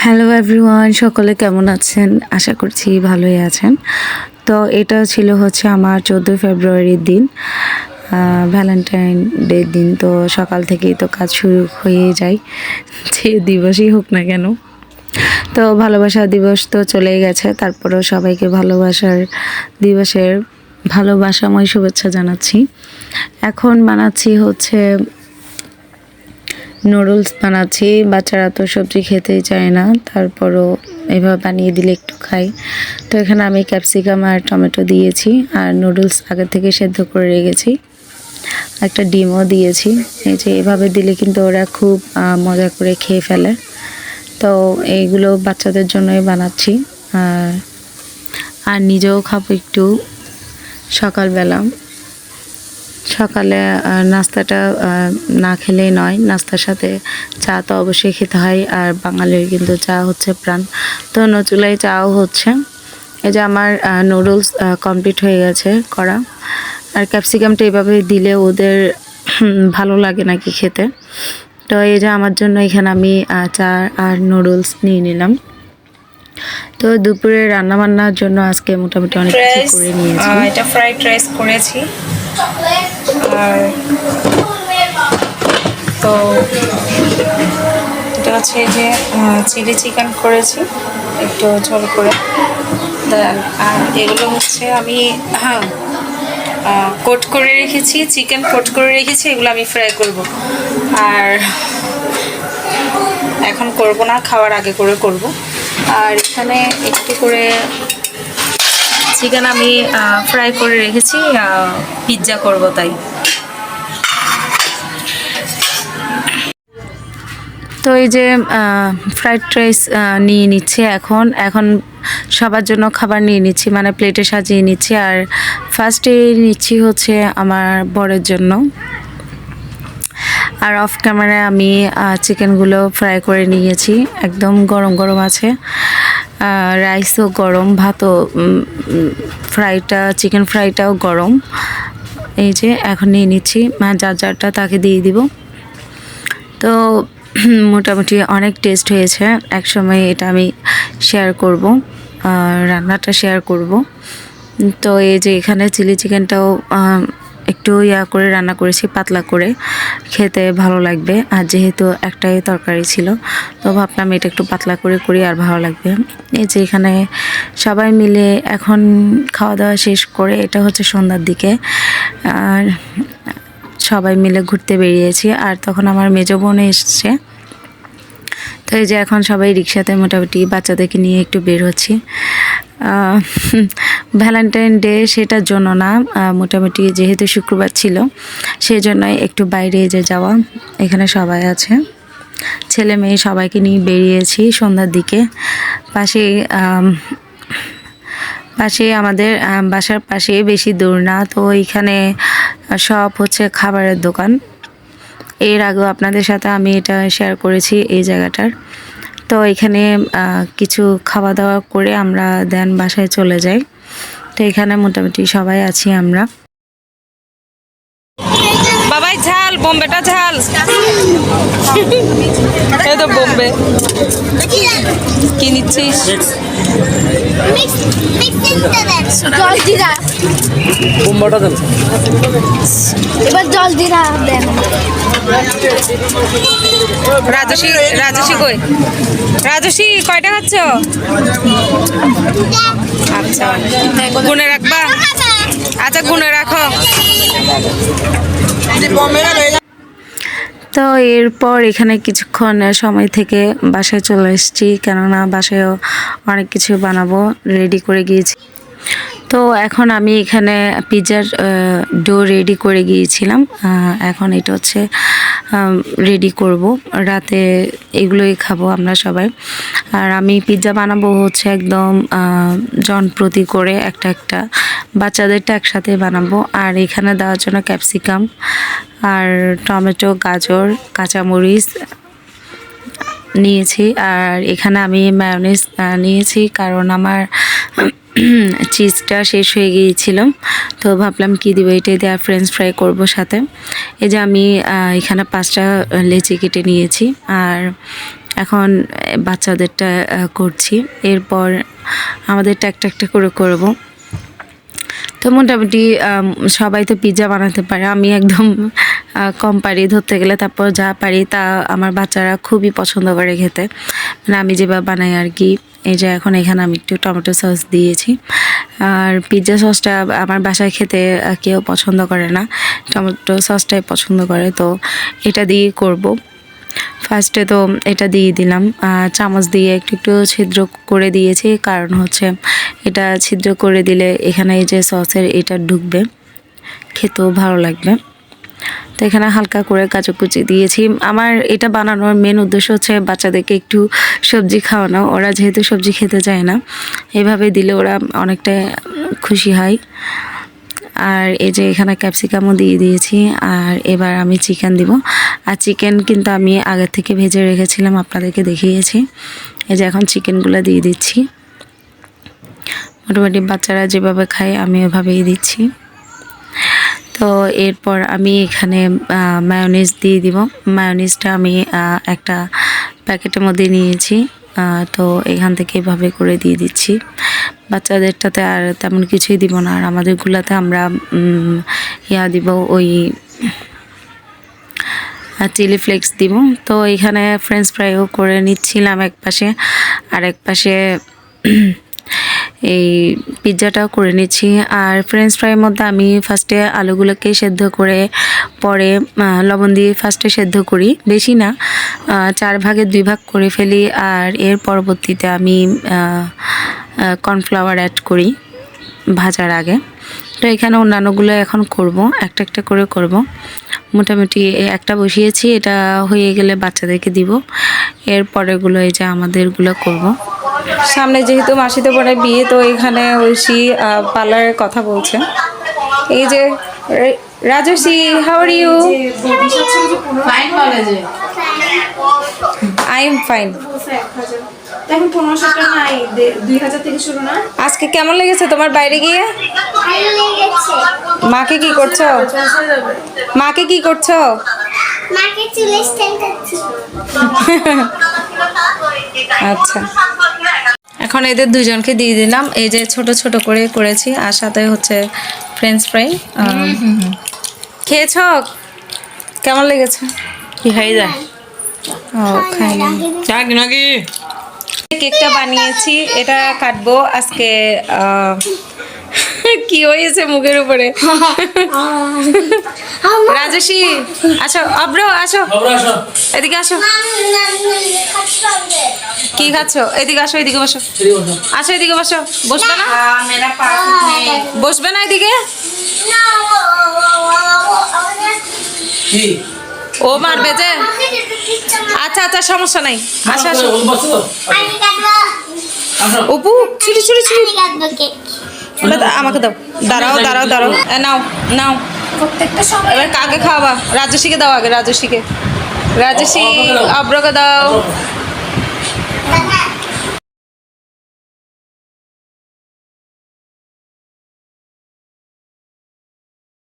Hello everyone, সকলে কেমন আছেন? আশা করছি ভালোই আছেন। তো এটা ছিল হচ্ছে আমার 14 ফেব্রুয়ারির দিন, ভ্যালেন্টাইন ডের দিন। তো সকাল থেকেই তো কাজ শুরু হয়ে যায়, যে দিবসই হোক না কেন। তো ভালোবাসা দিবস তো চলেই গেছে, তারপরেও সবাইকে ভালোবাসার দিবসের ভালোবাসাময় শুভেচ্ছা জানাচ্ছি। এখন বানাচ্ছি হচ্ছে নুডলস বানাচ্ছি। বাচ্চারা তো সবজি খেতেই চায় না, তারপরও এভাবে বানিয়ে দিলে একটু খাই। তো এখানে আমি ক্যাপসিকাম আর টমেটো দিয়েছি, আর নুডলস আগে থেকে সেদ্ধ করে রেখেছি, একটা ডিমও দিয়েছি। এই যে এভাবে দিলে কিন্তু ওরা খুব মজা করে খেয়ে ফেলে। তো এইগুলো বাচ্চাদের জন্যই বানাচ্ছি, আর নিজেও খাবো একটু সকালবেলা। সকালে নাস্তাটা না খেলেই নয়, নাস্তার সাথে চা তো অবশ্যই খেতে হয়, আর বাঙালির কিন্তু চা হচ্ছে প্রাণ। তো নচুলাই চাও হচ্ছে। এই যে আমার নুডলস কমপ্লিট হয়ে গেছে করা। আর ক্যাপসিকামটা এভাবে দিলে ওদের ভালো লাগে নাকি খেতে। তো এই যে আমার জন্য এখানে আমি চা আর নুডলস নিয়ে নিলাম। তো দুপুরে রান্না বান্নার জন্য আজকে মোটামুটি অনেক কিছু করে নিয়েছি। এটা ফ্রাইড রাইস করেছি, আর তো এটা হচ্ছে যে চিলি চিকেন করেছি একটু ঝোল করে। আর এগুলো হচ্ছে আমি কোট করে রেখেছি, চিকেন কোট করে রেখেছি, এগুলো আমি ফ্রাই করব। আর এখন করব না, খাওয়ার আগে করে করব। আর এখানে একটু করে চিকেন আমি ফ্রাই করে রেখেছি, পিৎজা করব তাই। তো এই যে ফ্রাইড রাইস নিয়ে নিচ্ছি এখন সবার জন্য খাবার নিয়ে নিচ্ছি, মানে প্লেটে সাজিয়ে নিচ্ছি। আর ফার্স্টে নিচ্ছি হচ্ছে আমার বরের জন্য। আর অফ ক্যামেরায় আমি চিকেনগুলো ফ্রাই করে নিয়েছি, একদম গরম গরম আছে। রাইসও গরম, ভাতও চিকেন ফ্রাইটাও গরম। এই যে এখন নিয়ে নিচ্ছি, যার যারটা তাকে দিয়ে দিব। তো মোটামুটি অনেক টেস্ট হয়েছে। এক সময় এটা আমি শেয়ার করব, রান্নাটা শেয়ার করব। তো এই যে এখানে চিলি চিকেনটাও একটু করে রান্না করেছি, পাতলা করে, খেতে ভালো লাগবে। আর যেহেতু একটাই তরকারি ছিল, তো ভাবলাম এটা একটু পাতলা করে করি, আর ভালো লাগবে। এই যে এখানে সবাই মিলে এখন খাওয়া দাওয়া শেষ করে, এটা হচ্ছে সন্ধ্যার দিকে, আর সবাই মিলে ঘুরতে বেরিয়েছি। আর তখন আমার মেজো বোন এসছে। তো এই যে এখন সবাই রিক্সাতে মোটামুটি বাচ্চাদেরকে নিয়ে একটু বের হচ্ছি। ভ্যালেন্টাইন ডে সেটার জন্য না, মোটামুটি যেহেতু শুক্রবার ছিল সেই জন্যই একটু বাইরে যে যাওয়া। এখানে সবাই আছে, ছেলে মেয়ে সবাইকে নিয়ে বেরিয়েছি সন্ধ্যার দিকে। পাশে আমাদের বাসার পাশে, বেশি দূর না। তো এখানে সব হচ্ছে খাবারের দোকান। এর আগেও আপনাদের সাথে আমি এটা শেয়ার করেছি এই জায়গাটার। তো এখানে কিছু খাওয়া দাওয়া করে আমরা দেন বাসায় চলে যাই। তো এখানে মোটামুটি সবাই আছি আমরা। বাবাই ঝাল, বোম্বেটা ঝাল। এই তো বোম্বে কি নিচ্ছিস? এবার জল দিরা দেন। রাজস্বী কই? রাজস্বী কয়টা খাচ্ছ? আচ্ছা, গুনে রাখবা? আচ্ছা, গুনে রাখো। তো এরপর এখানে কিছুক্ষণ সময় থেকে বাসায় চলে এসেছি, কেননা বাসায়ও অনেক কিছু বানাবো, রেডি করে গিয়েছি। তো এখন আমি এখানে পিৎজার ডো রেডি করে গিয়েছিলাম। এখন এটা হচ্ছে রেডি করব, রাতে এগুলোই খাবো আমরা সবাই। আর আমি পিৎজা বানাবো হচ্ছে একদম জনপ্রতি করে, একটা একটা, বাচ্চাদেরটা একসাথে বানাবো। আর এখানে দেওয়ার জন্য ক্যাপসিকাম আর টমেটো, গাজর, কাঁচামরিচ নিয়েছি। আর এখানে আমি মায়োনিজ নিয়েছি, কারণ আমার চিজটা শেষ হয়ে গিয়েছিল। তো ভাবলাম কি দিব, এটাই দিয়ে ফ্রেঞ্চ ফ্রাই করব সাথে। এই যে আমি এখানে 5টা লেচি কেটে নিয়েছি, আর এখন বাচ্চাদেরটা করছি, এরপর আমাদেরটা একটা একটা করে করব। তো মোটামুটি সবাই তো পিৎজা বানাতে পারে, আমি একদম কম পারি ধরতে গেলে। তারপর যা পারি তা আমার বাচ্চারা খুবই পছন্দ করে খেতে, মানে আমি যেভাবে বানাই আর কি। এই যে এখন এখানে আমি একটু টমেটো সস দিয়েছি। আর পিৎজা সসটা আমার বাসায় খেতে কেউ পছন্দ করে না, টমেটো সসটাই পছন্দ করে, তো এটা দিয়ে করব। ফার্স্টে তো এটা দিয়ে দিলাম, চামচ দিয়ে একটু একটু ছিদ্র করে দিয়েছি, কারণ হচ্ছে এটা ছিদ্র করে দিলে এখানে এই যে সসের এটা ঢুকবে, খেতেও ভালো লাগবে। তো এখানে হালকা করে কাঁচা কুচি দিয়েছি। আমার এটা বানানোর মেন উদ্দেশ্য হচ্ছে বাচ্চাদেরকে একটু সবজি খাওয়ানো, ওরা যেহেতু সবজি খেতে চায় না, এভাবে দিলে ওরা অনেকটা খুশি হয়। আর এই যে এখানে ক্যাপসিকামও দিয়ে দিয়েছি, আর এবার আমি চিকেন দিব। আর চিকেন কিন্তু আমি আগে থেকে ভেজে রেখেছিলাম, আপনাদেরকে দেখিয়েছি। এই যে এখন চিকেনগুলো দিয়ে দিচ্ছি। মোটামুটি বাচ্চারা যেভাবে খায় আমি ওভাবেই দিচ্ছি। তো এরপর আমি এখানে মায়োনিজ দিয়ে দিব। মায়োনিজটা আমি একটা প্যাকেটের মধ্যে নিয়েছি, তো এখান থেকে এভাবে করে দিয়ে দিচ্ছি। বাচ্চাদেরটাতে আর তেমন কিছুই দিব না, আর আমাদেরগুলোতে আমরা দিব ওই চিলি ফ্লেক্স দিব। তো এখানে ফ্রেঞ্চ ফ্রাইও করে নিচ্ছিলাম এক পাশে, আর এক পাশে এই পিৎজাটাও করে নিচ্ছি। আর ফ্রেঞ্চ ফ্রাইয়ের মধ্যে আমি ফার্স্টে আলুগুলোকে সেদ্ধ করে পরে লবণ দিয়ে ফার্স্টে সেদ্ধ করি, বেশি না, 4 ভাগে 2 ভাগ করে ফেলি। আর এর পরবর্তীতে আমি কর্নফ্লাওয়ার অ্যাড করি ভাজার আগে। তো এখানে অন্যান্যগুলো এখন করব, একটা একটা করে করব। মোটামুটি একটা বসিয়েছি, এটা হয়ে গেলে বাচ্চাদেরকে দিব। এর পরেরগুলো এই যে আমাদেরগুলো করব। সামনে যেহেতু মাসিতে বোনের বিয়ে, তো এখানে ঐশী পার্লারের কথা বলছে। এই যে Rajasvi, how are you? I am fine. এখন 1500 টাকা নাই, 2000 থেকে শুরু না। আজকে কেমন লেগেছে তোমার বাইরে গিয়ে? মাকে কি করছো? মাকে কি করছো? মাকে চুলে স্টাইল করছি। আচ্ছা, এখন এদের দুজনকে দিয়ে দিলাম। এই যে ছোট ছোট করে করেছি, আর সাথে হচ্ছে ফ্রেঞ্চ ফ্রাই। খেয়েছ? কেমন লেগেছে? কি খাই যায় ও খাইনি। চাক নাকি কেকটা বানিয়েছি, এটা কাটবো আজকে। কি হয়েছে মুখের উপরে? রাজস্বী আসো, অব্র আসো, এদিকে আসো। কি খাচ্ছ? এদিকে আসো, এদিকে বসো। আসো এদিকে বসো। বসবে না? বসবে না এদিকে? ও মারবে যে। আচ্ছা আচ্ছা, সমস্যা নাই, আসো আসো। অপু ছুটি ছুটি ছুটি, আমাকে দাও। দাঁড়াও দাঁড়াও দাঁড়াও, নাও নাও। এবার কাকে খাওয়াবা? রাজস্বীকে দাও আগে, রাজস্বীকে। রাজস্বী, অব্রকে দাও।